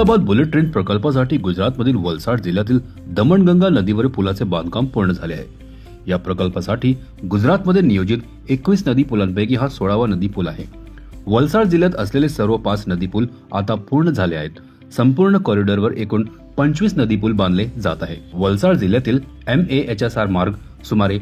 Aurangabad bullet train प्रकल्पासाठी गुजरातमधील वलसाड जिल्ह्यातील दमणगंगा नदीवर पुलाचे बांधकाम पूर्ण झाले आहे। या प्रकल्पासाठी गुजरातमध्ये नियोजित 21 नदी पुलांपैकी हा 16वा नदी पूल आहे। वलसाड जिल्ह्यात असलेले सर्व 5 नदी पूल आता पूर्ण झाले आहेत। संपूर्ण कॉरिडॉरवर एकूण 25 नदी पूल बांधले जात आहे। वलसाड जिल्ह्यातील MAHSR मार्ग सुमारे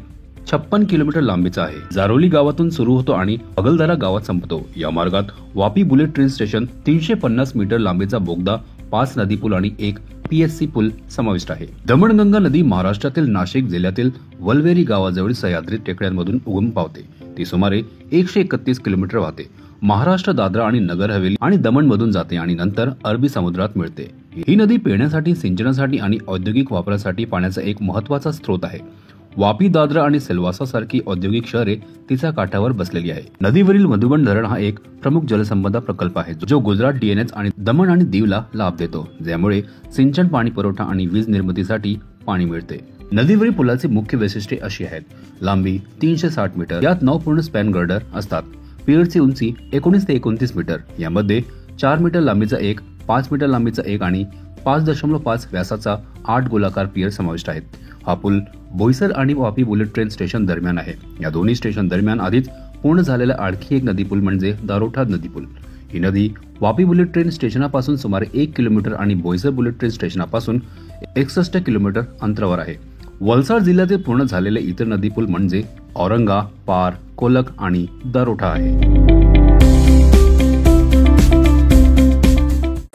56 किलोमीटर लांबीचा आहे। जारोली गावातून सुरू होतो आणि अगलदरा गावात संपतो। या मार्गात Vapi bullet train station, 350 meter लांबीचा बोगदा, 5 नदी पूल आणि एक PSC पूल समाविष्ट आहे। दमणगंगा नदी महाराष्ट्रातील नाशिक जिल्ह्यातील वलवेरी गावाजवळ सह्याद्री टेकड्यांमधून उगम पावते। ती सुमारे 131 किलोमीटर वाहते। महाराष्ट्र, दादरा आणि नगर हवेली आणि दमण मधून जाते आणि नंतर अरबी समुद्रात मिळते। ही नदी पिण्यासाठी, सिंचनासाठी आणि औद्योगिक वापरासाठी पाण्याचा एक महत्त्वाचा स्रोत आहे। वापी, दादरा आणि सिल्वासा सारखी औद्योगिक शहरे तिच्या काठावर बसलेली आहे। नदीवरील मधुबन धरण हा एक प्रमुख जलसंपदा प्रकल्प आहे, जो गुजरात DNH आणि दमण आणि दीवला लाभ देतो, ज्यामुळे सिंचन, पाणी पुरवठा आणि वीज निर्मितीसाठी पाणी मिळते। नदीवरील पुलाची मुख्य वैशिष्ट्ये अशी आहेत: लांबी 360 मीटर, यात 9 पूर्ण स्पॅन गर्डर असतात। पियरची उंची 19 ते 29 मीटर, यामध्ये 4 मीटर लांबीचा एक, 5 मीटर लांबीचा एक आणि 5.5 व्यासाचा 8 गोलाकार पियर समाविष्ट आहेत। हा पूल बोईसर आणि वापी बुलेट ट्रेन स्टेशन दरम्यान आहे। या दोन्ही स्टेशन दरम्यान आधीच पूर्ण झालेला आणखी एक नदी पूल म्हणजे दारोठा नदी पूल। ही नदी वापी बुलेट ट्रेन स्टेशनापासून सुमारे 1 किलोमीटर आणि बोईसर बुलेट ट्रेन स्टेशनापासून 61 किलोमीटर अंतरावर आहे। वलसाड जिल्ह्यातील पूर्ण झालेले इतर नदी पूल म्हणजे औरंगा, पार, कोलक आणि दारोठा आहे।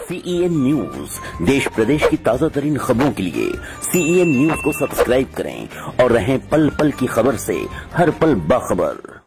CEN न्यूज, देश प्रदेश की ताजा तरीन खबरों के लिए CEN न्यूज को सब्सक्राइब करें और रहें पल पल की खबर से हर पल बाखबर।